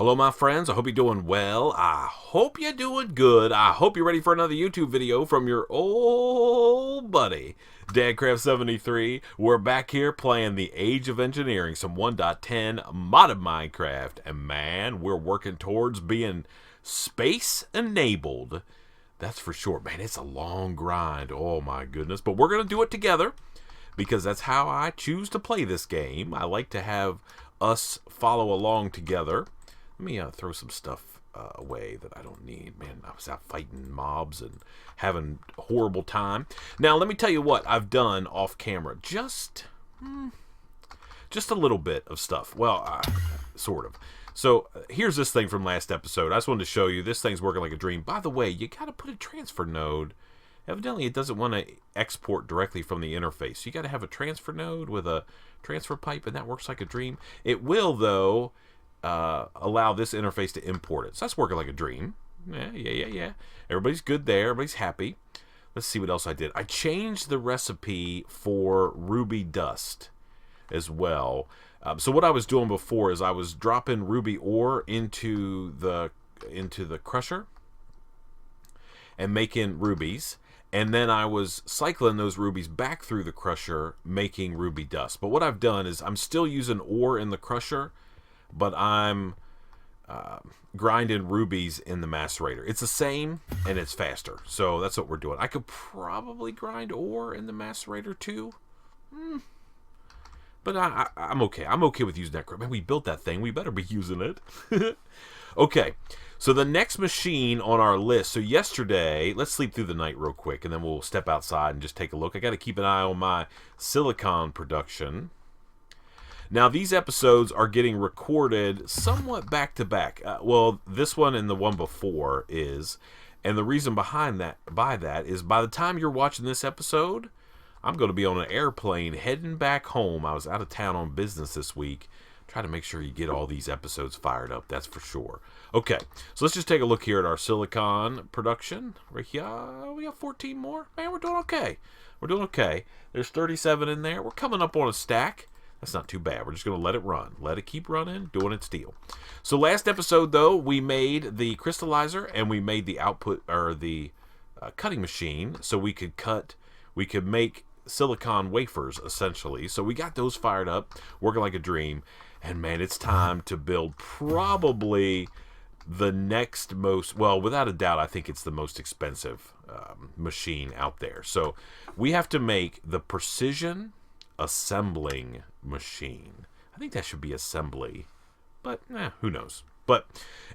Hello, my friends. I hope you're doing well. I hope you're doing good. I hope you're ready for another YouTube video from your old buddy, DadCraft73. We're back here playing the Age of Engineering, some 1.10 modded Minecraft. And man, we're working towards being space-enabled. That's for sure. Man, it's a long grind. Oh, my goodness. But we're going to do it together because that's how I choose to play this game. I like to have us follow along together. Let me throw some stuff away that I don't need. Man, I was out fighting mobs and having a horrible time. Now, let me tell you what I've done off camera. Just a little bit of stuff. Well, sort of. So, here's this thing from last episode. I just wanted to show you. This thing's working like a dream. By the way, you got to put a transfer node. Evidently, it doesn't want to export directly from the interface. You got to have a transfer node with a transfer pipe, and that works like a dream. It will, though, allow this interface to import it. So that's working like a dream. Yeah. Everybody's good there. Everybody's happy. Let's see what else I did. I changed the recipe for ruby dust as well. So what I was doing before is I was dropping ruby ore into the crusher and making rubies. And then I was cycling those rubies back through the crusher, making ruby dust. But what I've done is I'm still using ore in the crusher, but I'm grinding rubies in the macerator. It's the same, and it's faster. So that's what we're doing. I could probably grind ore in the macerator too. But I'm okay. I'm okay with using that. Man, we built that thing. We better be using it. Okay. So the next machine on our list. So yesterday, let's sleep through the night real quick, and then we'll step outside and just take a look. I got to keep an eye on my silicon production. Now, these episodes are getting recorded somewhat back-to-back. Well, this one and the one before is. And the reason behind that, by the time you're watching this episode, I'm going to be on an airplane heading back home. I was out of town on business this week. Try to make sure you get all these episodes fired up, that's for sure. Okay, so let's just take a look here at our silicon production. Right here, we got 14 more. Man, we're doing okay. We're doing okay. There's 37 in there. We're coming up on a stack. That's not too bad. We're just going to let it run. Let it keep running, doing its deal. So last episode, though, we made the crystallizer and we made the output, or the cutting machine, so we could make silicon wafers, essentially. So we got those fired up, working like a dream. And man, it's time to build probably the next most, well, without a doubt, I think it's the most expensive machine out there. So we have to make the precision assembling machine. I think that should be assembly, but who knows. But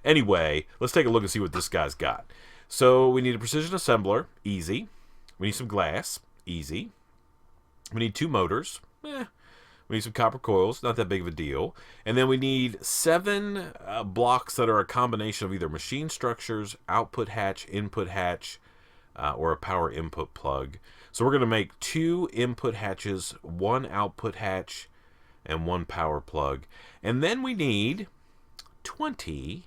anyway, let's take a look and see what this guy's got. So we need a precision assembler, easy. We need some glass, easy. We need 2 motors, We need some copper coils, not that big of a deal. And then we need 7 blocks that are a combination of either machine structures, output hatch, input hatch, or a power input plug. So we're going to make 2 input hatches, 1 output hatch, and 1 power plug. And then we need 20,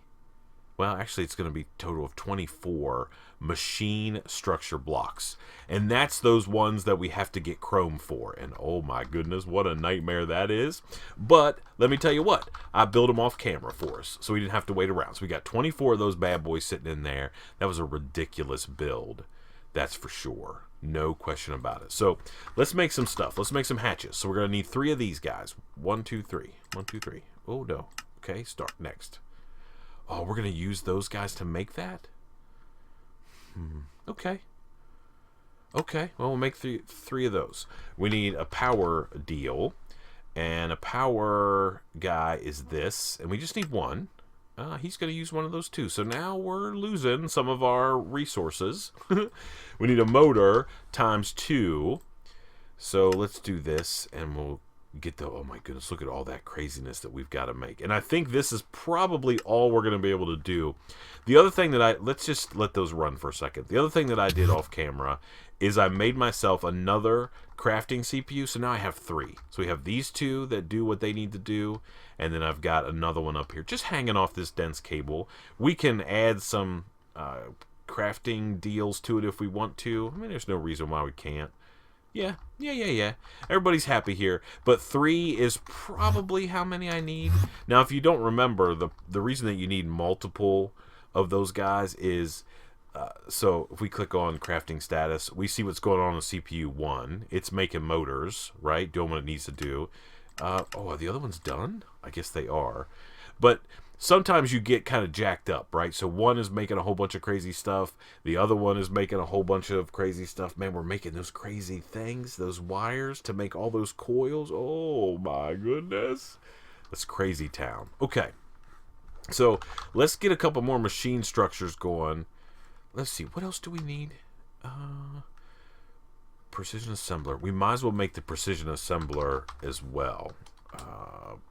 well, actually it's going to be a total of 24 machine structure blocks. And that's those ones that we have to get chrome for. And oh my goodness, what a nightmare that is. But let me tell you what, I built them off camera for us, so we didn't have to wait around. So we got 24 of those bad boys sitting in there. That was a ridiculous build, that's for sure. No question about it. So let's make some stuff. Let's make some hatches. So we're going to need 3 of these guys. 1, 2, 3. 1, 2, 3. Oh no. Okay, start next. Oh, we're going to use those guys to make that? Okay. Okay, well, we'll make 3 of those. We need a power deal, and a power guy is this, and we just need 1. He's going to use 1 of those too. So now we're losing some of our resources. We need a motor times 2. So let's do this, and we'll get the, oh my goodness, look at all that craziness that we've got to make. And I think this is probably all we're going to be able to do. The other thing that let's just let those run for a second. The other thing that I did off camera is I made myself another crafting CPU. So now I have 3. So we have these 2 that do what they need to do. And then I've got another one up here just hanging off this dense cable. We can add some crafting deals to it if we want to. I mean, there's no reason why we can't. Yeah. Everybody's happy here. But 3 is probably how many I need. Now, if you don't remember, the reason that you need multiple of those guys is... so if we click on crafting status, we see what's going on CPU 1. It's making motors, right? Doing what it needs to do. Oh, are the other ones done? I guess they are. But sometimes you get kind of jacked up, right? So 1 is making a whole bunch of crazy stuff. The other one is making a whole bunch of crazy stuff. Man, we're making those crazy things, those wires to make all those coils. Oh, my goodness. That's crazy town. Okay. So let's get a couple more machine structures going. Let's see. What else do we need? Precision assembler. We might as well make the precision assembler as well.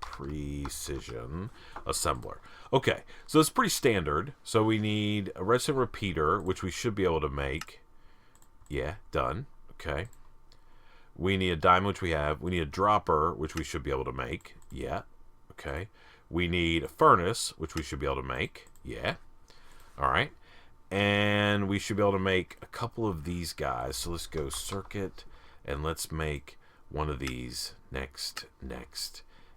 Precision assembler. Okay, so it's pretty standard. So we need a redstone repeater, which we should be able to make. Yeah, done. Okay. We need a diamond, which we have. We need a dropper, which we should be able to make. Yeah. Okay. We need a furnace, which we should be able to make. Yeah. All right. And we should be able to make a couple of these guys. So let's go circuit, and let's make one of these. Next.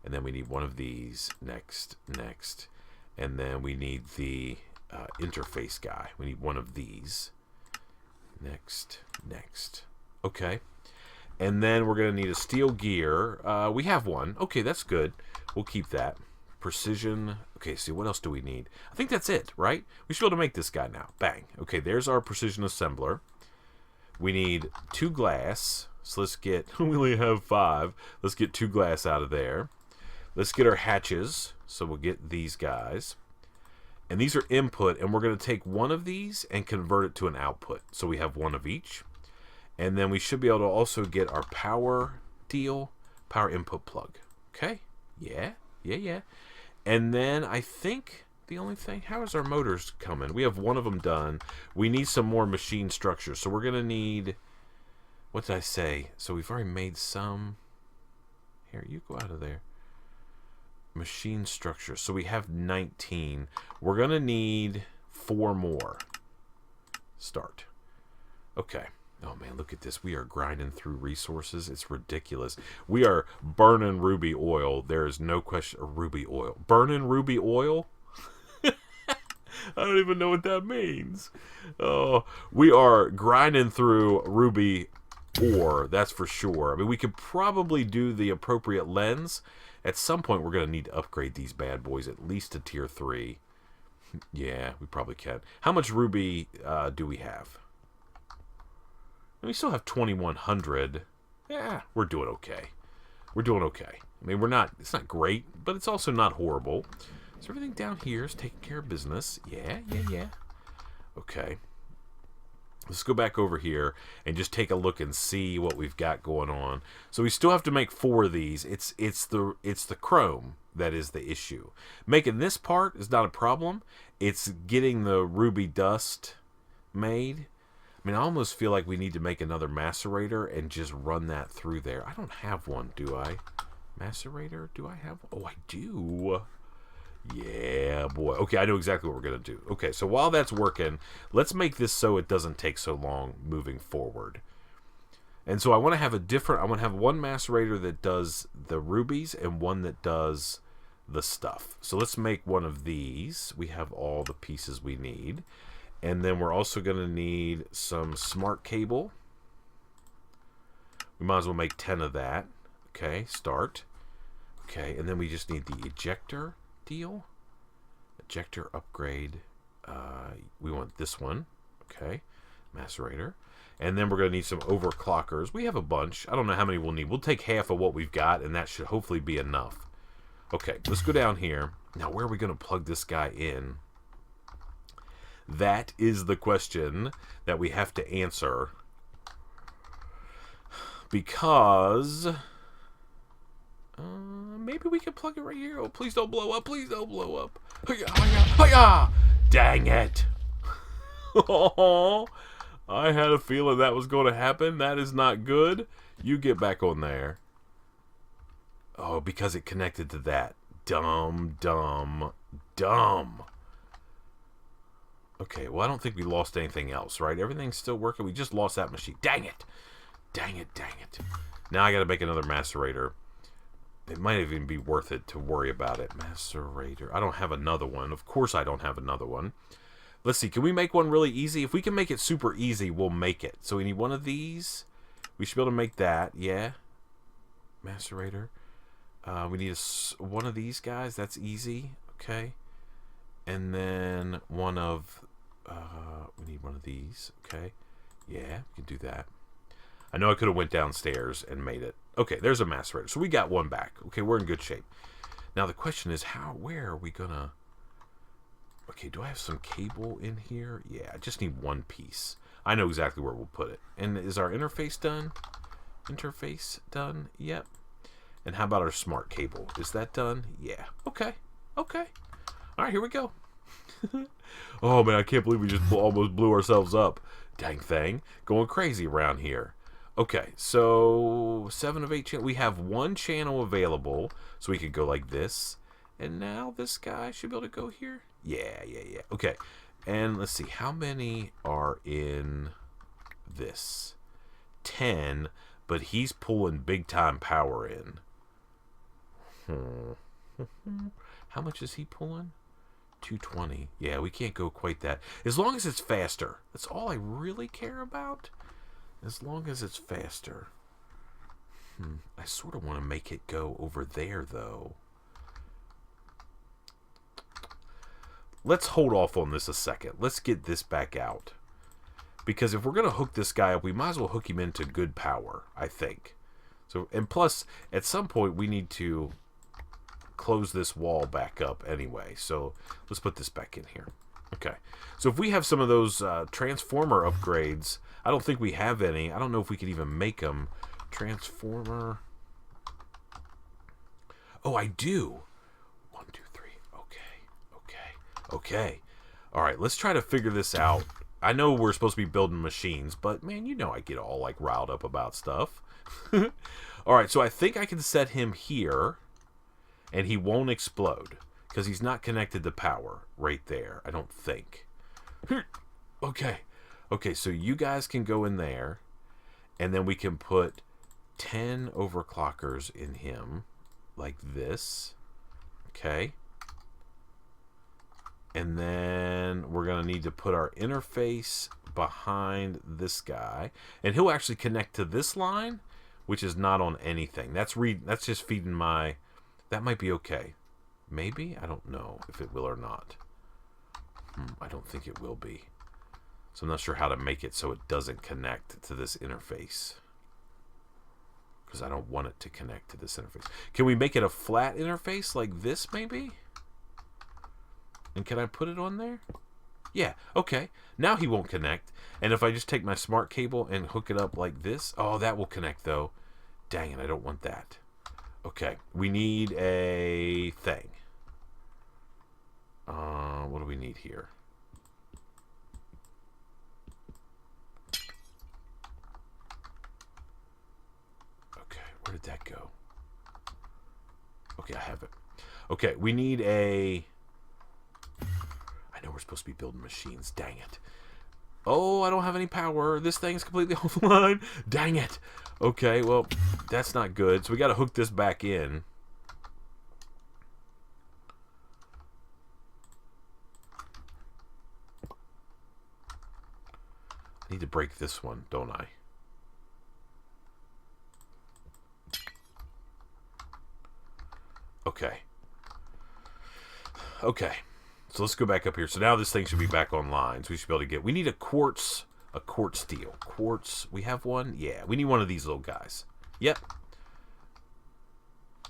And then we need one of these. Next. And then we need the interface guy. We need one of these. Next. Okay. And then we're going to need a steel gear. We have one. Okay, that's good. We'll keep that. Precision. Okay, see, what else do we need? I think that's it, right? We should be able to make this guy now. Bang. Okay, there's our precision assembler. We need 2 glass. So let's get... we only have 5. Let's get 2 glass out of there. Let's get our hatches. So we'll get these guys. And these are input, and we're going to take one of these and convert it to an output. So we have one of each. And then we should be able to also get our power deal, power input plug. Okay? Yeah. And then I think the only thing, how is our motors coming? We have one of them done. We need some more machine structures. So we're going to need, what did I say? So we've already made some. Here, you go out of there. Machine structure. So we have 19. We're going to need 4 more. Start. Okay. Oh, man, look at this. We are grinding through resources. It's ridiculous. We are burning ruby oil. There is no question. Ruby oil. Burning ruby oil? I don't even know what that means. Oh, we are grinding through ruby ore. That's for sure. I mean, we could probably do the appropriate lens. At some point, we're going to need to upgrade these bad boys at least to tier 3. Yeah, we probably can. How much ruby do we have? And we still have 2,100. Yeah, we're doing okay. I mean, it's not great, but it's also not horrible. So everything down here is taking care of business. Yeah. Okay. Let's go back over here and just take a look and see what we've got going on. So we still have to make 4 of these. It's the chrome that is the issue. Making this part is not a problem. It's getting the ruby dust made. I mean, I almost feel like we need to make another macerator and just run that through there. I don't have one, do I? Macerator? Do I have one? Oh, I do. Yeah, boy. Okay, I know exactly what we're going to do. Okay, so while that's working, let's make this so it doesn't take so long moving forward. And so I want to have one macerator that does the rubies and one that does the stuff. So let's make one of these. We have all the pieces we need. And then we're also going to need some smart cable. We might as well make 10 of that. Okay, start. Okay, and then we just need the ejector deal. Ejector upgrade. We want this one. Okay, macerator. And then we're going to need some overclockers. We have a bunch. I don't know how many we'll need. We'll take half of what we've got, and that should hopefully be enough. Okay, let's go down here. Now, where are we going to plug this guy in? That is the question that we have to answer. Because maybe we can plug it right here. Oh, please don't blow up. Please don't blow up. Hi-ya! Dang it. Oh, I had a feeling that was going to happen. That is not good. You get back on there. Oh, because it connected to that. Dumb. Okay, well, I don't think we lost anything else, right? Everything's still working. We just lost that machine. Dang it. Dang it, dang it. Now I gotta make another macerator. It might even be worth it to worry about it. Macerator. I don't have another one. Of course I don't have another one. Let's see. Can we make one really easy? If we can make it super easy, we'll make it. So we need one of these. We should be able to make that. Yeah. Macerator. We need one of these guys. That's easy. Okay. And then one of... we need one of these. Okay. Yeah, we can do that. I know I could have went downstairs and made it. Okay, there's a macerator. So we got one back. Okay, we're in good shape. Now the question is, where are we gonna... Okay, do I have some cable in here? Yeah, I just need one piece. I know exactly where we'll put it. And is our interface done? Interface done? Yep. And how about our smart cable? Is that done? Yeah. Okay. Okay. All right, here we go. Oh, man, I can't believe we just almost blew ourselves up. Dang thing. Going crazy around here. Okay, so 7 of 8 channels. We have one channel available, so we could go like this. And now this guy should be able to go here. Yeah. Okay, and let's see. How many are in this? 10, but he's pulling big-time power in. How much is he pulling? 220. Yeah, we can't go quite that. As long as it's faster. That's all I really care about. As long as it's faster. I sort of want to make it go over there, though. Let's hold off on this a second. Let's get this back out. Because if we're going to hook this guy up, we might as well hook him into good power, I think. So, and plus, at some point, we need to close this wall back up anyway. So, let's put this back in here. Okay. So, if we have some of those transformer upgrades... I don't think we have any. I don't know if we could even make them. Transformer. Oh, I do. 1, 2, 3. Okay. All right, let's try to figure this out. I know we're supposed to be building machines, but man, you know I get all like riled up about stuff. All right, so I think I can set him here, and he won't explode because he's not connected to power right there. I don't think. Okay. Okay, so you guys can go in there, and then we can put 10 overclockers in him, like this. Okay. And then we're going to need to put our interface behind this guy, and he'll actually connect to this line, which is not on anything. That's just feeding my... That might be okay. Maybe? I don't know if it will or not. I don't think it will be. So I'm not sure how to make it so it doesn't connect to this interface. Because I don't want it to connect to this interface. Can we make it a flat interface like this, maybe? And can I put it on there? Yeah, okay. Now he won't connect. And if I just take my smart cable and hook it up like this... Oh, that will connect, though. Dang it, I don't want that. Okay, we need a thing. What do we need here? Where did that go? Okay, I have it. Okay, we need a... I know we're supposed to be building machines. Dang it. Oh, I don't have any power. This thing's completely offline. Dang it. Okay, well, that's not good. So we got to hook this back in. I need to break this one, don't I? Okay. Okay. So let's go back up here. So now this thing should be back online. So we should be able to get... We need a quartz steel. Quartz. We have one? Yeah. We need one of these little guys. Yep.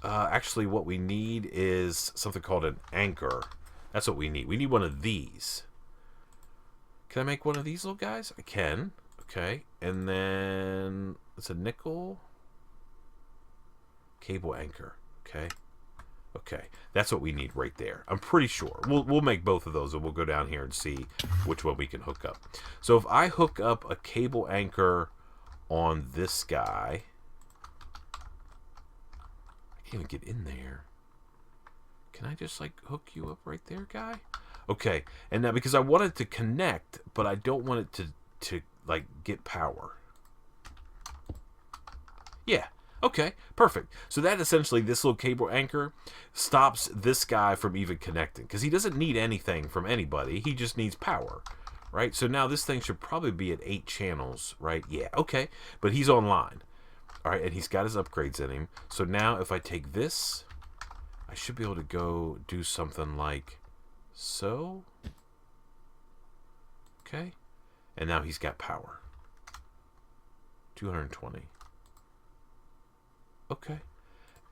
Actually, what we need is something called an anchor. That's what we need. We need one of these. Can I make one of these little guys? I can. Okay. And then... It's a nickel. Cable anchor. Okay. Okay, that's what we need right there. I'm pretty sure. We'll make both of those, and we'll go down here and see which one we can hook up. So if I hook up a cable anchor on this guy... I can't even get in there. Can I just, like, hook you up right there, guy? Okay, and now because I want it to connect, but I don't want it to like, get power. Yeah. Okay, perfect. So that essentially, this little cable anchor stops this guy from even connecting, because he doesn't need anything from anybody. He just needs power, right? So now this thing should probably be at 8 channels, right? Yeah, okay. But he's online. All right, and he's got his upgrades in him. So now if I take this, I should be able to go do something like so. Okay. And now he's got power. 220. Okay.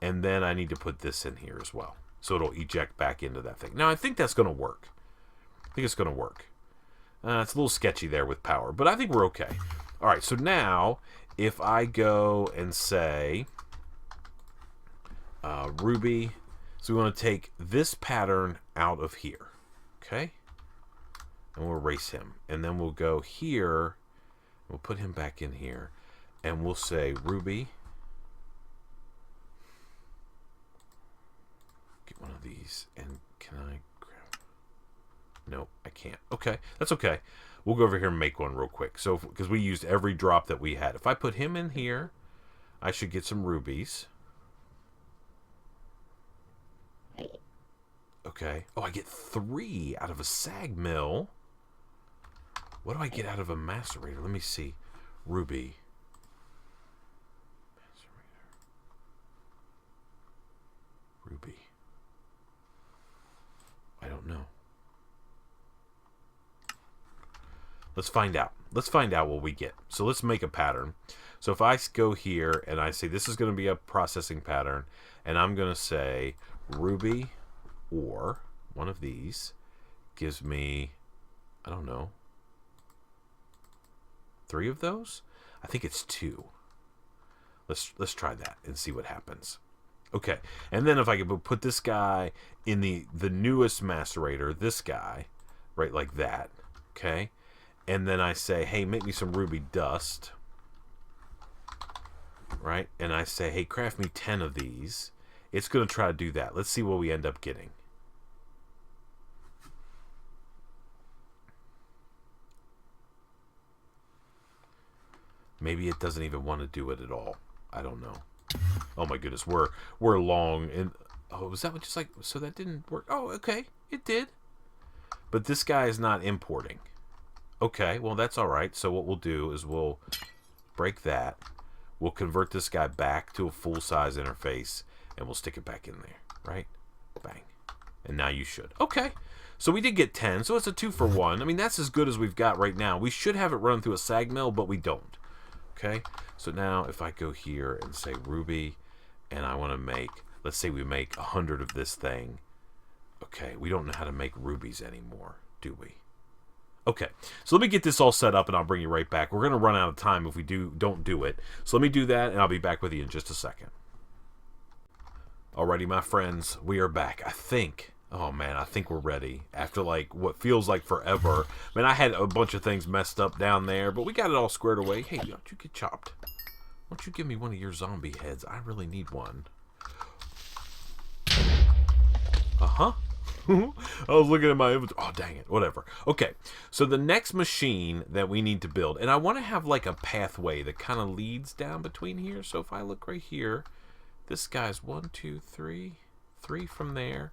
And then I need to put this in here as well. So it'll eject back into that thing. Now, I think that's going to work. I think it's going to work. It's a little sketchy there with power, but I think we're okay. All right, so now if I go and say Ruby, so we want to take this pattern out of here. Okay. And we'll erase him. And then we'll go here. We'll put him back in here. And we'll say Ruby. Get one of these. And can I grab... No, I can't. Okay, that's okay. We'll go over here and make one real quick. So, because we used every drop that we had. If I put him in here, I should get some rubies. Okay. Oh, I get 3 out of a sag mill. What do I get out of a macerator? Let me see. Ruby. Macerator. Ruby. I don't know. Let's find out. Let's find out what we get. So let's make a pattern. So if I go here and I say this is going to be a processing pattern, and I'm going to say Ruby or one of these gives me, I don't know, 3 of those? I think it's 2. Let's try that and see what happens. Okay, and then if I could put this guy in the newest macerator, this guy, right, like that, okay? And then I say, hey, make me some ruby dust, right? And I say, hey, craft me 10 of these. It's going to try to do that. Let's see what we end up getting. Maybe it doesn't even want to do it at all. I don't know. Oh my goodness, we're long and oh, was that what just like so that didn't work? Oh, okay, it did. But this guy is not importing. Okay, well that's all right. So what we'll do is we'll break that. We'll convert this guy back to a full-size interface and we'll stick it back in there, right? Bang. And now you should. Okay. So we did get 10, so it's a 2 for 1. I mean, that's as good as we've got right now. We should have it run through a sag mill, but we don't. Okay, so now if I go here and say Ruby, and I want to make, let's say we make 100 of this thing. Okay, we don't know how to make rubies anymore, do we? Okay, so let me get this all set up and I'll bring you right back. We're going to run out of time if we don't do it. So let me do that and I'll be back with you in just a second. Alrighty, my friends, we are back. I think... Oh, man, I think we're ready. After, like, what feels like forever. I mean, I had a bunch of things messed up down there, but we got it all squared away. Hey, don't you get chopped. Why don't you give me one of your zombie heads? I really need one. Uh-huh. I was looking at my inventory. Oh, dang it. Whatever. Okay, so the next machine that we need to build, and I want to have, like, a pathway that kind of leads down between here. So if I look right here, this guy's 1, 2, 3. 3 from there.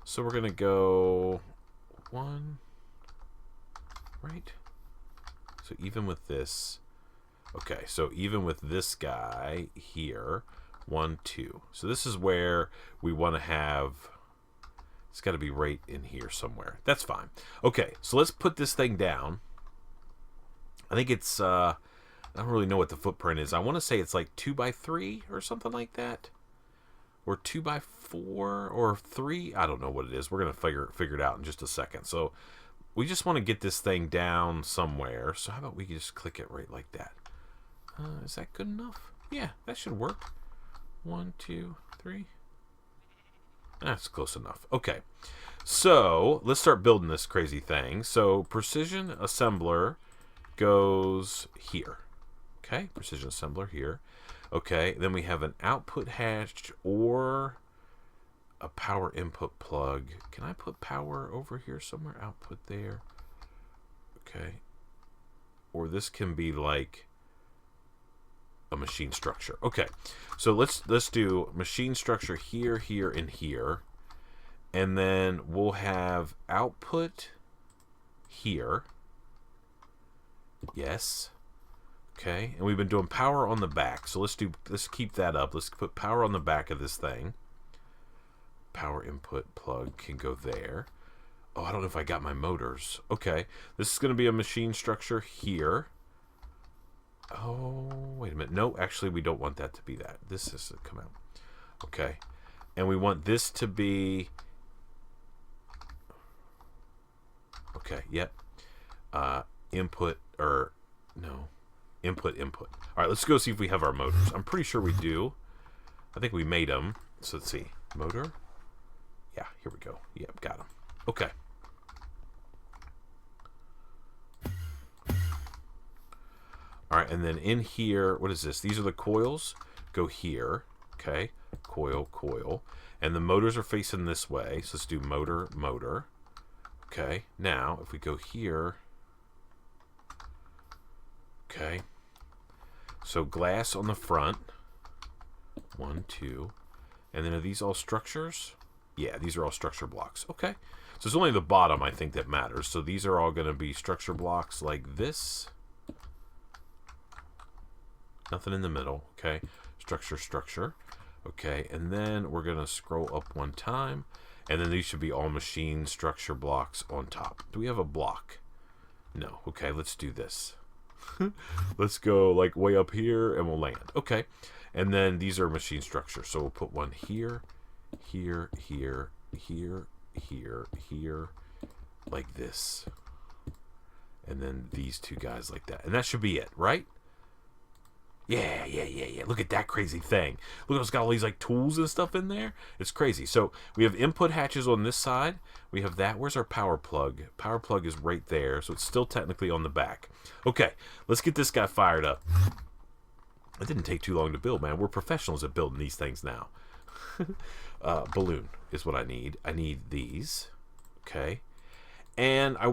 So we're going to go 1, right? So even with this, okay, so even with this guy here, 1, 2. So this is where we want to have, it's got to be right in here somewhere. That's fine. Okay, so let's put this thing down. I think it's, I don't really know what the footprint is. I want to say it's like 2 by 3 or something like that. Or 2 by 4 or 3. I don't know what it is. We're going to figure it out in just a second. So we just want to get this thing down somewhere. So how about we just click it right like that? Is that good enough? Yeah, that should work. 1, 2, 3. That's close enough. Okay. So let's start building this crazy thing. So precision assembler goes here. Okay, precision assembler here. Okay, then we have an output hash or a power input plug. Can I put power over here somewhere? Output there. Okay. Or this can be like a machine structure. Okay, so let's do machine structure here, here, and here, and then we'll have output here. Yes. Okay, and we've been doing power on the back, so let's keep that up. Let's put power on the back of this thing. Power input plug can go there. Oh, I don't know if I got my motors. Okay, this is going to be a machine structure here. Oh, wait a minute. No, actually, we don't want that to be that. This is to come out. Okay, and we want this to be... Okay, yep. Input, or no. Input. All right, let's go see if we have our motors. I'm pretty sure we do. I think we made them. So let's see. Motor. Yeah, here we go. Yep, got them. Okay. All right, and then in here, what is this? These are the coils. Go here. Okay. Coil. And the motors are facing this way. So let's do motor. Okay. Now, if we go here. Okay. So glass on the front. 1, 2. And then are these all structures? Yeah, these are all structure blocks. Okay. So it's only the bottom, I think, that matters. So these are all going to be structure blocks like this. Nothing in the middle. Okay. Structure. Okay. And then we're going to scroll up one time. And then these should be all machine structure blocks on top. Do we have a block? No. Okay, let's do this. Let's go like way up here and we'll land. Okay. And then these are machine structures. So we'll put one here, here, like this. And then these two guys like that. And that should be it, right? Yeah. Look at that crazy thing. Look, it's got all these like tools and stuff in there. It's crazy. So we have input hatches on this side. We have that. Where's our power plug? Power plug is right there. So it's still technically on the back. Okay, let's get this guy fired up. It didn't take too long to build, man. We're professionals at building these things now. Balloon is what I need. I need these. Okay. And I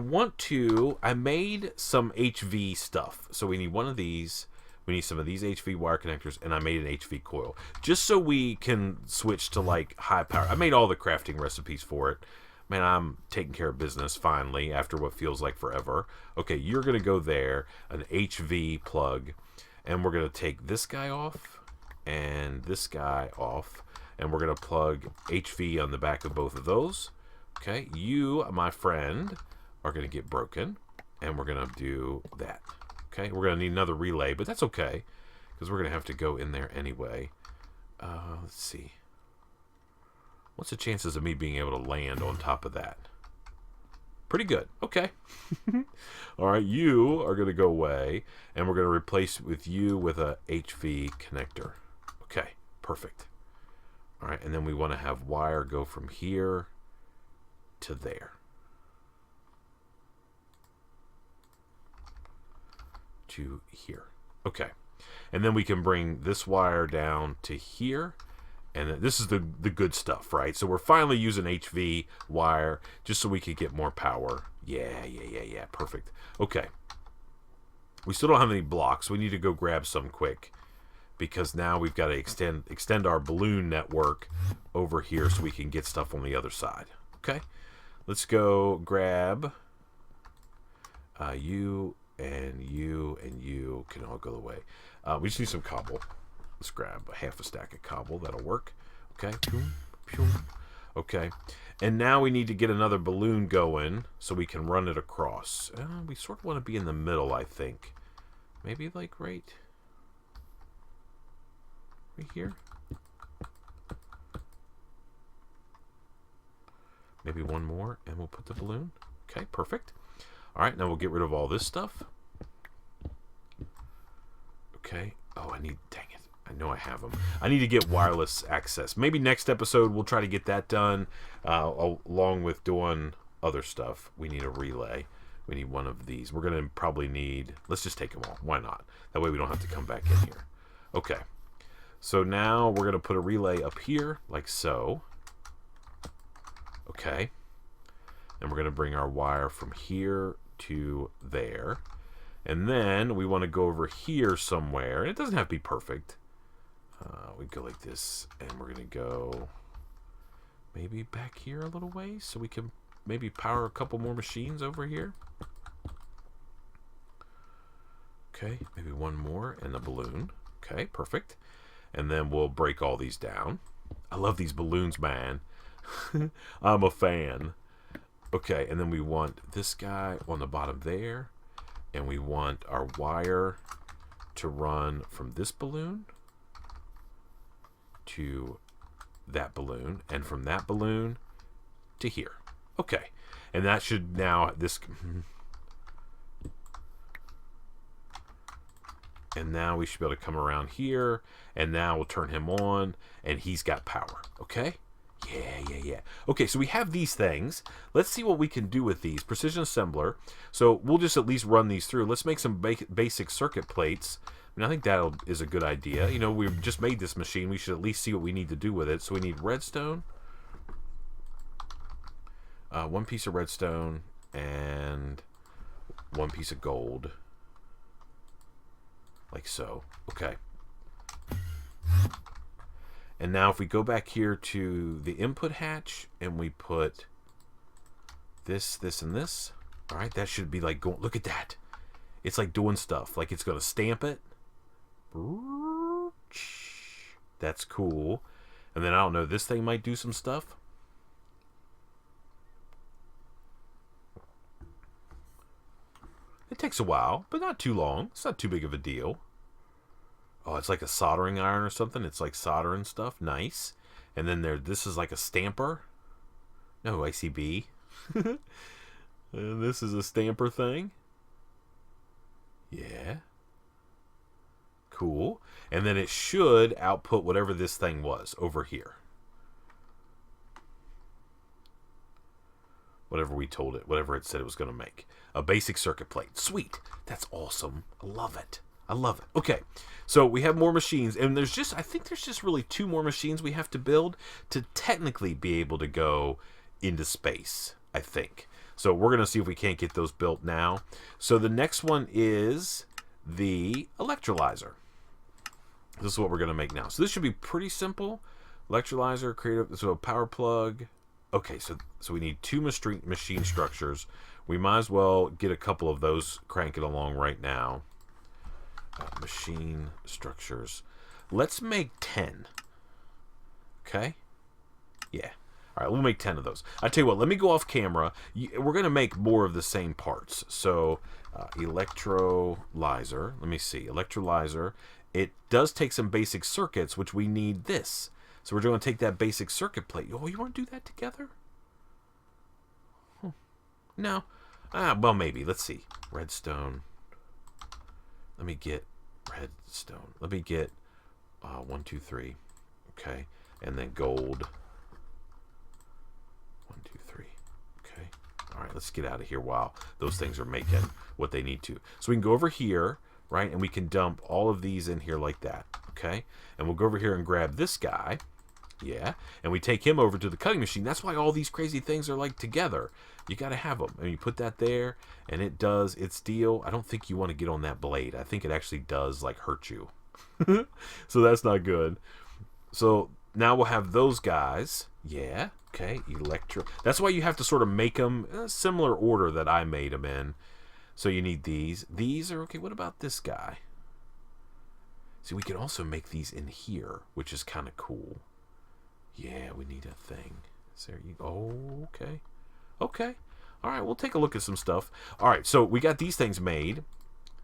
made some HV stuff. So we need one of these. We need some of these HV wire connectors, and I made an HV coil. Just so we can switch to, like, high power. I made all the crafting recipes for it. Man, I'm taking care of business, finally, after what feels like forever. Okay, you're going to go there, an HV plug, and we're going to take this guy off, and this guy off, and we're going to plug HV on the back of both of those. Okay, you, my friend, are going to get broken, and we're going to do that. Okay, we're going to need another relay, but that's okay, because we're going to have to go in there anyway. Let's see. What's the chances of me being able to land on top of that? Pretty good. Okay. All right, you are going to go away, and we're going to replace with you with a HV connector. Okay, perfect. All right, and then we want to have wire go from here to there. To here. Okay. And then we can bring this wire down to here. And this is the good stuff, right? So we're finally using HV wire just so we could get more power. Yeah. Perfect. Okay. We still don't have any blocks. We need to go grab some quick, because now we've got to extend our balloon network over here so we can get stuff on the other side. Okay. Let's go grab you. And you can all go away. We just need some cobble. Let's grab half a stack of cobble. That'll work. Okay. Okay. And now we need to get another balloon going so we can run it across. We sort of want to be in the middle, I think. Maybe like right here. Maybe one more, and we'll put the balloon. Okay, perfect. All right, now we'll get rid of all this stuff. Okay. Oh, dang it. I know I have them. I need to get wireless access. Maybe next episode we'll try to get that done, along with doing other stuff. We need a relay. We need one of these. We're going to probably need... Let's just take them all. Why not? That way we don't have to come back in here. Okay. So now we're going to put a relay up here, like so. Okay. And we're going to bring our wire from here to there. And then we want to go over here somewhere. And it doesn't have to be perfect. We go like this, and we're going to go maybe back here a little ways so we can maybe power a couple more machines over here. Okay, maybe one more and a balloon. Okay, perfect. And then we'll break all these down. I love these balloons, man. I'm a fan. Okay, and then we want this guy on the bottom there. And we want our wire to run from this balloon to that balloon, and from that balloon to here. Okay, and that should now and now we should be able to come around here, and now we'll turn him on, and he's got power. Okay, yeah. Okay, so we have these things. Let's see what we can do with these. Precision assembler. So we'll just at least run these through. Let's make some basic circuit plates. I mean, I think that is a good idea. You know, we've just made this machine. We should at least see what we need to do with it. So we need redstone. One piece of redstone and one piece of gold. Like so. Okay. And now if we go back here to the input hatch and we put this, this, and this. All right, that should be like going, look at that. It's like doing stuff. Like it's going to stamp it. That's cool. And then I don't know, this thing might do some stuff. It takes a while, but not too long. It's not too big of a deal. Oh, it's like a soldering iron or something. It's like soldering stuff. Nice. And then this is like a stamper. No, ICB. And this is a stamper thing. Yeah. Cool. And then it should output whatever this thing was over here. Whatever we told it, whatever it said it was going to make. A basic circuit plate. Sweet. That's awesome. I love it. I love it. Okay, so we have more machines, and I think there's just really 2 more machines we have to build to technically be able to go into space, I think. So we're going to see if we can't get those built now. So the next one is the electrolyzer. This is what we're going to make now. So this should be pretty simple. Electrolyzer, creative, so a power plug. Okay, so we need 2 machine structures. We might as well get a couple of those cranking along right now. Machine structures. Let's make 10. Okay? Yeah. All right, we'll make 10 of those. I tell you what, let me go off camera. We're going to make more of the same parts. So, electrolyzer. Let me see. Electrolyzer. It does take some basic circuits, which we need this. So we're going to take that basic circuit plate. Oh, you want to do that together? No. Well, maybe. Let's see. Redstone. Let me get redstone. Let me get 1, 2, 3. Okay. And then gold. 1, 2, 3. Okay. All right. Let's get out of here while those things are making what they need to. So we can go over here, right? And we can dump all of these in here like that. Okay. And we'll go over here and grab this guy. Yeah. And we take him over to the cutting machine. That's why all these crazy things are like together. You got to have them. And you put that there, and it does its deal. I don't think you want to get on that blade. I think it actually does, like, hurt you. So that's not good. So now we'll have those guys. Yeah. Okay. That's why you have to sort of make them in a similar order that I made them in. So you need these. These are okay. What about this guy? See, we can also make these in here, which is kind of cool. Yeah, we need a thing. Is there you? Oh, okay. Okay. All right, we'll take a look at some stuff. All right, so we got these things made.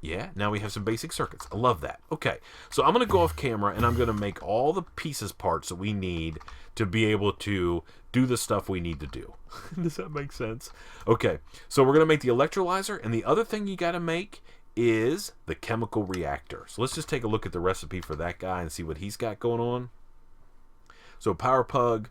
Yeah, now we have some basic circuits. I love that. Okay, so I'm going to go off camera, and I'm going to make all the pieces parts that we need to be able to do the stuff we need to do. Does that make sense? Okay, so we're going to make the electrolyzer, and the other thing you got to make is the chemical reactor. So let's just take a look at the recipe for that guy and see what he's got going on. So power plug,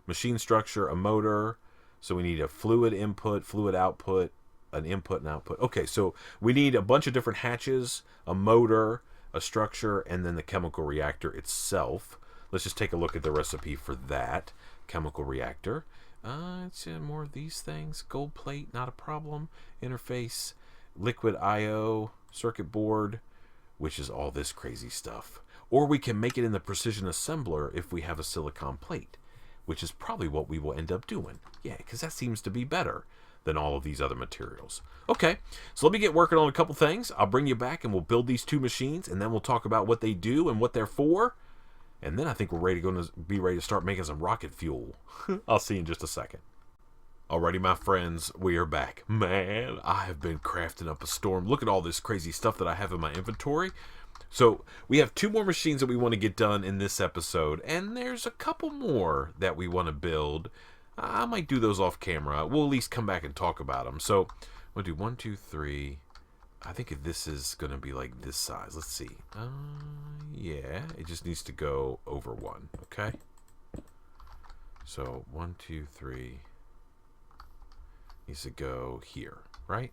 machine structure, a motor. So we need a fluid input, fluid output, an input and output. Okay, so we need a bunch of different hatches, a motor, a structure, and then the chemical reactor itself. Let's just take a look at the recipe for that chemical reactor. It's more of these things. Gold plate, not a problem. Interface, liquid I/O circuit board, which is all this crazy stuff. Or we can make it in the precision assembler if we have a silicon plate, which is probably what we will end up doing. Yeah, because that seems to be better than all of these other materials. Okay, so let me get working on a couple things. I'll bring you back and we'll build these two machines, and then we'll talk about what they do and what they're for. And then I think we're be ready to start making some rocket fuel. I'll see you in just a second. Alrighty, my friends, we are back. Man, I have been crafting up a storm. Look at all this crazy stuff that I have in my inventory. So we have 2 more machines that we want to get done in this episode, and there's a couple more that we want to build. I might do those off camera. We'll at least come back and talk about them. So we'll do 1, 2, 3. I think this is going to be like this size. Let's see. Yeah, it just needs to go over 1. Okay. So 1, 2, 3 needs to go here, right?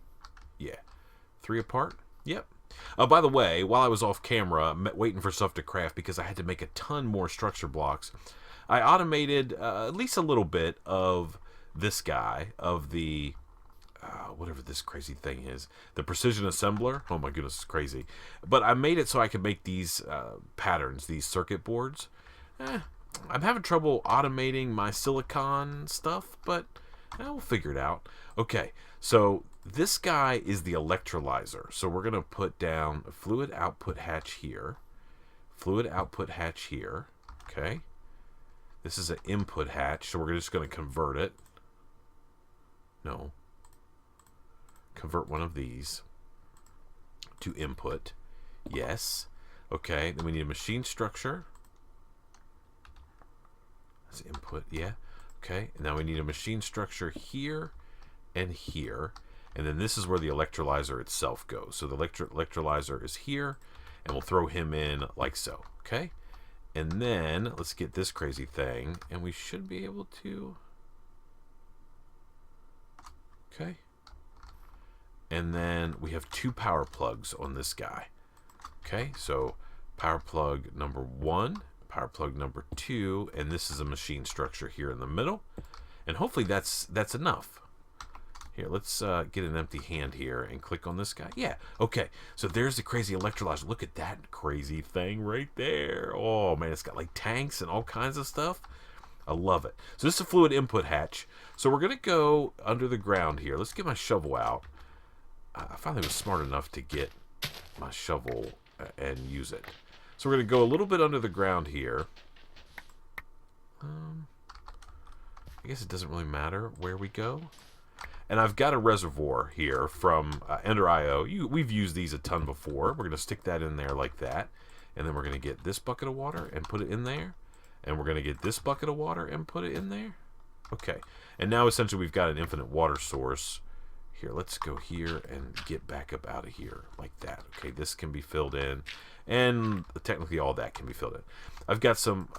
Yeah. 3 apart. Yep. By the way, while I was off camera waiting for stuff to craft because I had to make a ton more structure blocks, I automated at least a little bit of this guy, of the whatever this crazy thing is, the precision assembler. Oh my goodness, it's crazy. But I made it so I could make these patterns, these circuit boards. I'm having trouble automating my silicon stuff, but we'll figure it out. Okay, so this guy is the electrolyzer. So we're going to put down a fluid output hatch here. Fluid output hatch here. Okay. This is an input hatch, so we're just going to convert it. No. Convert one of these to input. Yes. Okay, then we need a machine structure. That's input, yeah. Okay, and now we need a machine structure here and here. And then this is where the electrolyzer itself goes. So the electrolyzer is here, and we'll throw him in like so. Okay? And then let's get this crazy thing, and we should be able to... Okay. And then we have 2 power plugs on this guy. Okay, so power plug number 1, power plug number 2, and this is a machine structure here in the middle. And hopefully that's enough. Here, let's get an empty hand here and click on this guy. Yeah, okay. So there's the crazy electrolyzer. Look at that crazy thing right there. Oh, man, it's got like tanks and all kinds of stuff. I love it. So this is a fluid input hatch. So we're going to go under the ground here. Let's get my shovel out. I finally was smart enough to get my shovel and use it. So we're going to go a little bit under the ground here. I guess it doesn't really matter where we go. And I've got a reservoir here from Ender IO. We've used these a ton before. We're going to stick that in there like that. And then we're going to get this bucket of water and put it in there. And we're going to get this bucket of water and put it in there. Okay. And now essentially we've got an infinite water source. Here, let's go here and get back up out of here like that. Okay, this can be filled in. And technically all that can be filled in. I've got some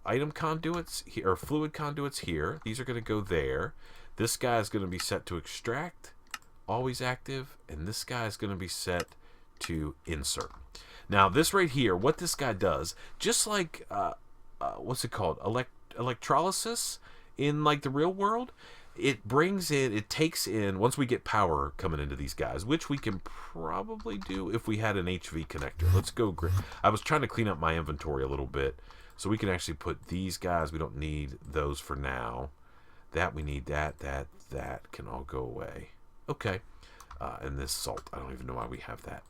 item conduits here, or fluid conduits here. These are going to go there. This guy is going to be set to extract, always active, and this guy is going to be set to insert. Now, this right here, what this guy does, just like, what's it called, electrolysis in like the real world, it takes in, once we get power coming into these guys, which we can probably do if we had an HV connector. Let's go, I was trying to clean up my inventory a little bit, so we can actually put these guys, we don't need those for now. That we need, that can all go away. Okay. And this salt, I don't even know why we have that.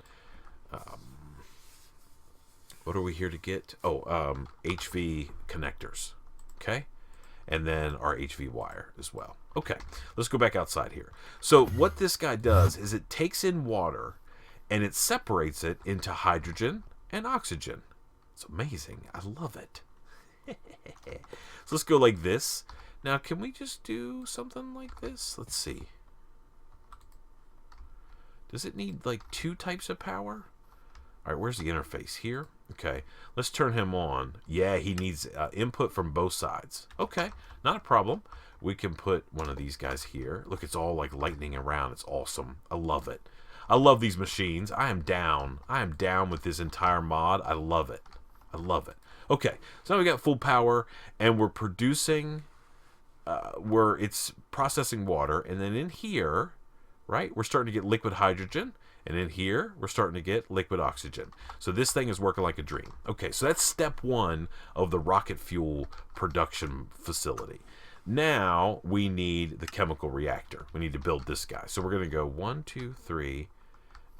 What are we here to get? Oh, HV connectors. Okay. And then our HV wire as well. Okay. Let's go back outside here. So what this guy does is it takes in water and it separates it into hydrogen and oxygen. It's amazing. I love it. So let's go like this. Now, can we just do something like this? Let's see. Does it need like 2 types of power? All right, where's the interface? Here? Okay, let's turn him on. Yeah, he needs input from both sides. Okay, not a problem. We can put one of these guys here. Look, it's all like lightning around. It's awesome. I love it. I love these machines. I am down. I am down with this entire mod. I love it. I love it. Okay, so now we got full power, and we're producing... where it's processing water, and then in here, right? We're starting to get liquid hydrogen. And in here, we're starting to get liquid oxygen. So this thing is working like a dream. Okay, so that's step one of the rocket fuel production facility. Now we need the chemical reactor. We need to build this guy. So we're going to go 1, 2, 3,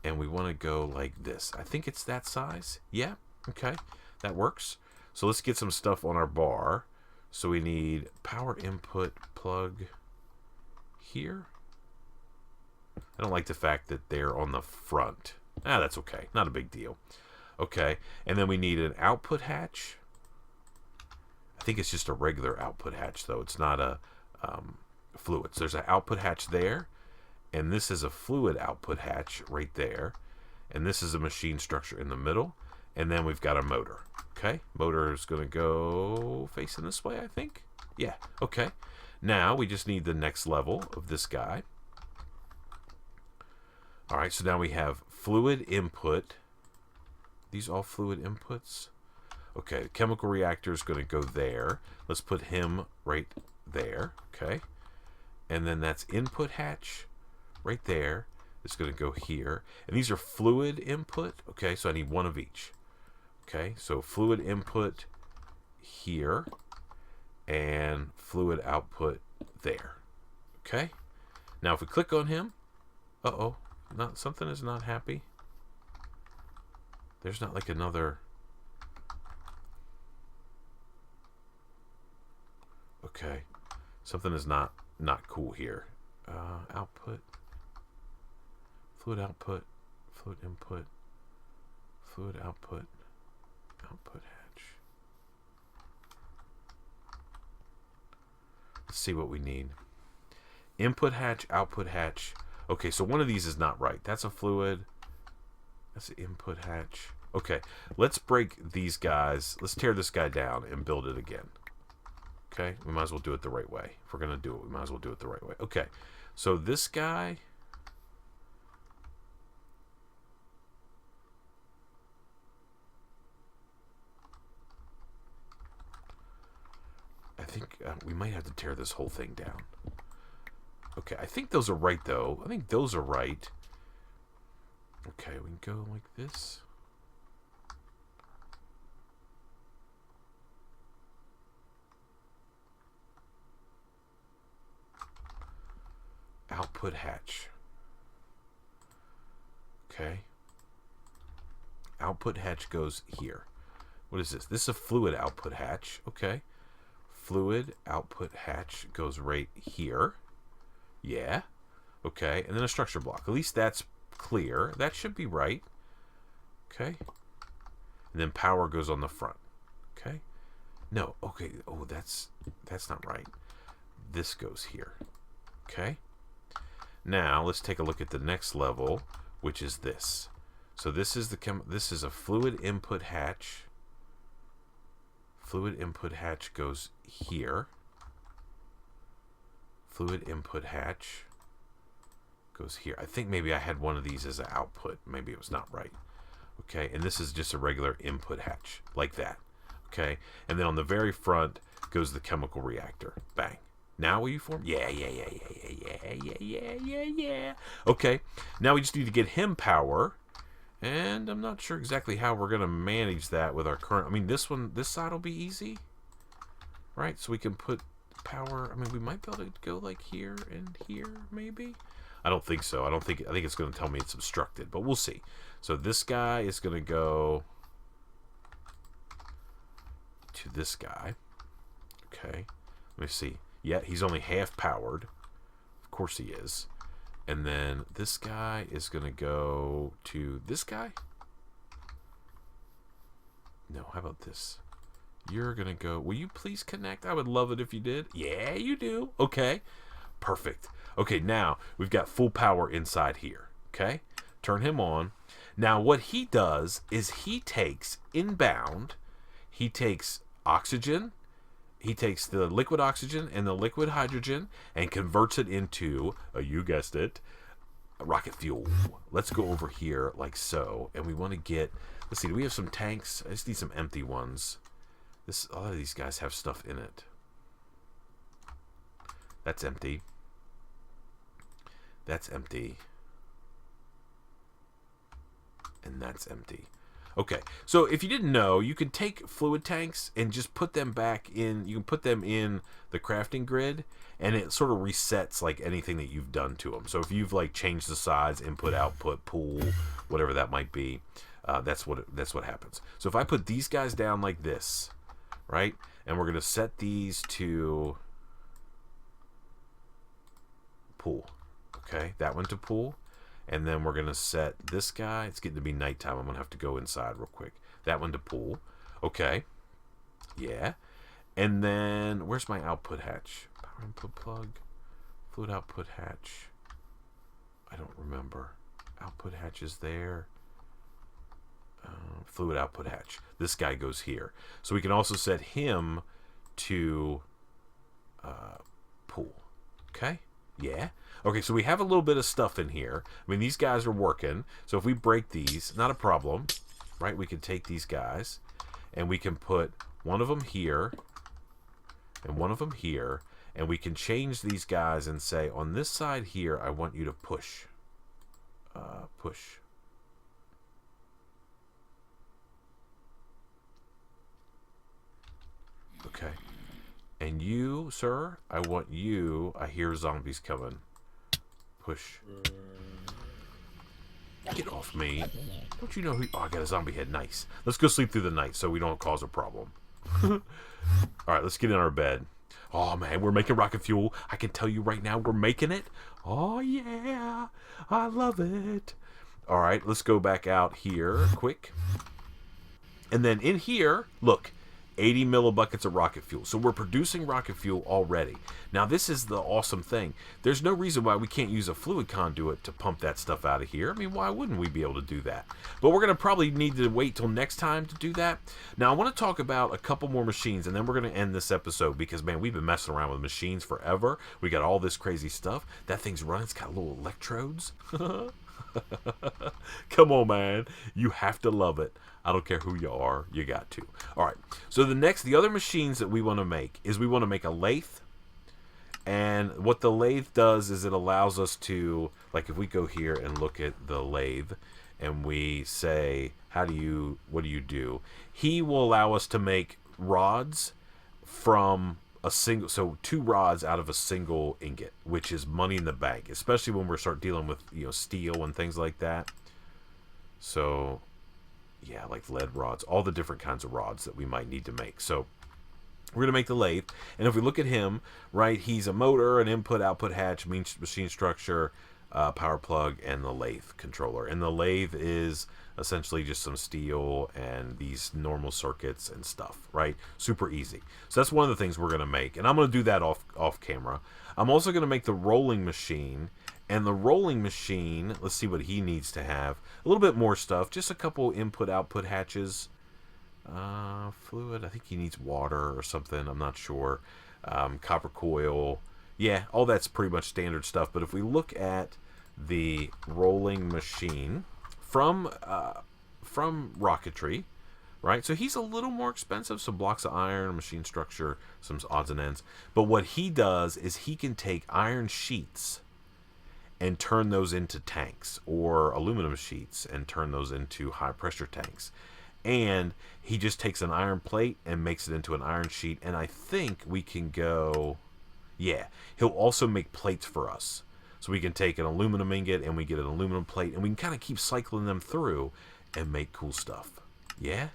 and we want to go like this. I think it's that size. Yeah, okay, that works. So let's get some stuff on our bar. So we need power input plug here. I don't like the fact that they're on the front. That's okay. Not a big deal. Okay, and then we need an output hatch. I think it's just a regular output hatch, though. It's not a fluid. So there's an output hatch there, and this is a fluid output hatch right there, and this is a machine structure in the middle, and then we've got a motor. Okay, motor is going to go facing this way, I think. Yeah, okay. Now we just need the next level of this guy. All right, so now we have fluid input. These all fluid inputs? Okay, the chemical reactor is going to go there. Let's put him right there, okay? And then that's input hatch right there. It's going to go here. And these are fluid input, okay? So I need one of each. Okay, so fluid input here and fluid output there, okay? Now if we click on him, uh-oh. Something is not happy. There's not like another. Okay, something is not cool here. Output, fluid output, fluid input, fluid output, output hatch. Let's see what we need. Input hatch, output hatch. Okay, so one of these is not right. That's a fluid. That's an input hatch. Okay, let's break these guys. Let's tear this guy down and build it again. Okay, we might as well do it the right way. If we're going to do it, we might as well do it the right way. Okay, so this guy. I think we might have to tear this whole thing down. Okay, I think those are right, though. I think those are right. Okay, we can go like this. Output hatch. Okay. Output hatch goes here. What is this? This is a fluid output hatch. Okay. Fluid output hatch goes right here. Yeah. Okay. And then a structure block. At least that's clear. That should be right. Okay. And then power goes on the front. Okay. No. Okay. Oh, that's not right. This goes here. Okay. Now let's take a look at the next level, which is this. So this is this is a fluid input hatch. Fluid input hatch goes here. Fluid input hatch goes here. I think maybe I had one of these as an output. Maybe it was not right. Okay, and this is just a regular input hatch, like that. Okay, and then on the very front goes the chemical reactor. Bang. Now will you form? Yeah. Okay, now we just need to get him power. And I'm not sure exactly how we're going to manage that with our current. I mean, this side will be easy, right? So we can put power. I mean, we might be able to go like here and here, maybe. I don't think so. I think it's going to tell me it's obstructed, but we'll see. So this guy is going to go to this guy. Okay, let me see. Yeah, he's only half powered. Of course he is. And then this guy is going to go to this guy? No, how about this? You're going to go... Will you please connect? I would love it if you did. Yeah, you do. Okay. Perfect. Okay, now we've got full power inside here. Okay? Turn him on. Now what he does is he takes inbound, he takes oxygen, he takes the liquid oxygen and the liquid hydrogen and converts it into, you guessed it, rocket fuel. Let's go over here like so. And we want to get, let's see, do we have some tanks? I just need some empty ones. A lot of these guys have stuff in it. That's empty. That's empty. And that's empty. Okay, so if you didn't know, you can take fluid tanks and just put them back in. You can put them in the crafting grid, and it sort of resets like anything that you've done to them. So if you've like changed the size, input, output, pool, whatever that might be, that's what happens. So if I put these guys down like this, right, and we're gonna set these to pool. Okay, that one to pool. And then we're going to set this guy. It's getting to be nighttime. I'm going to have to go inside real quick. That one to pool. Okay. Yeah. And then, where's my output hatch? Power input plug. Fluid output hatch. I don't remember. Output hatch is there. Fluid output hatch. This guy goes here. So we can also set him to pool. Okay. Yeah. Okay, so we have a little bit of stuff in here. I mean, these guys are working. So if we break these, not a problem, right? We can take these guys, and we can put one of them here, and one of them here, and we can change these guys and say, on this side here, I want you to push. Push. Okay. And you, sir, I want you... I hear zombies coming. Push. Get off me. Don't you know who... Oh, I got a zombie head. Nice. Let's go sleep through the night so we don't cause a problem. Alright, let's get in our bed. Oh, man, we're making rocket fuel. I can tell you right now, we're making it. Oh, yeah. I love it. Alright, let's go back out here quick. And then in here, look... 80 millibuckets of rocket fuel. So we're producing rocket fuel already. Now this is the awesome thing. There's no reason why we can't use a fluid conduit to pump that stuff out of here. I mean, why wouldn't we be able to do that? But we're going to probably need to wait till next time to do that. Now I want to talk about a couple more machines, and then we're going to end this episode because, man, we've been messing around with machines forever. We got all this crazy stuff. That thing's running. It's got little electrodes. Come on, man. You have to love it. I don't care who you are. You got to. All right. So the other machines that we want to make is we want to make a lathe. And what the lathe does is it allows us to, like if we go here and look at the lathe and we say, what do you do? He will allow us to make rods from a single, so 2 rods out of a single ingot, which is money in the bank, especially when we start dealing with, steel and things like that. So, yeah, like lead rods, all the different kinds of rods that we might need to make. So we're going to make the lathe, and if we look at him, right, he's a motor, an input, output hatch, machine structure, power plug, and the lathe controller. And the lathe is essentially just some steel and these normal circuits and stuff, right? Super easy. So that's one of the things we're going to make, and I'm going to do that off camera. I'm also going to make the rolling machine, and the rolling machine, let's see what he needs to have. A little bit more stuff, just a couple input, output hatches. Fluid, I think he needs water or something, I'm not sure. Copper coil. Yeah, all that's pretty much standard stuff. But if we look at the rolling machine from Rocketry, right? So he's a little more expensive. Some blocks of iron, machine structure, some odds and ends. But what he does is he can take iron sheets and turn those into tanks, or aluminum sheets and turn those into high pressure tanks. And he just takes an iron plate and makes it into an iron sheet. And I think we can go... Yeah, he'll also make plates for us. So we can take an aluminum ingot and we get an aluminum plate, and we can kind of keep cycling them through and make cool stuff. Yeah?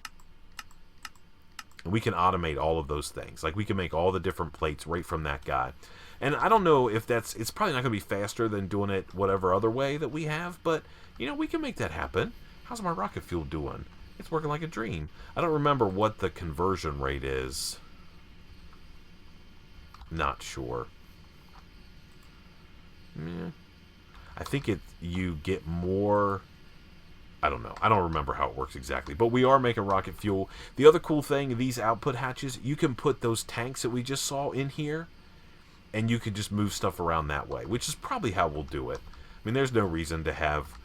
And we can automate all of those things. Like, we can make all the different plates right from that guy. And I don't know if it's probably not going to be faster than doing it whatever other way that we have, but, we can make that happen. How's my rocket fuel doing? It's working like a dream. I don't remember what the conversion rate is. Not sure. Yeah. I think you get more... I don't know. I don't remember how it works exactly. But we are making rocket fuel. The other cool thing, these output hatches, you can put those tanks that we just saw in here, and you can just move stuff around that way, which is probably how we'll do it. I mean, there's no reason to have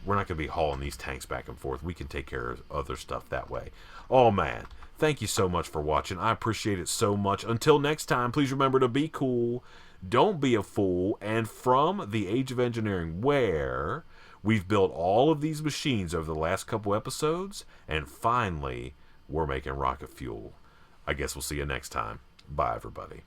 we're not going to be hauling these tanks back and forth. We can take care of other stuff that way. Oh, man. Thank you so much for watching. I appreciate it so much. Until next time, please remember to be cool. Don't be a fool. And from the Age of Engineering, where we've built all of these machines over the last couple episodes, and finally, we're making rocket fuel. I guess we'll see you next time. Bye, everybody.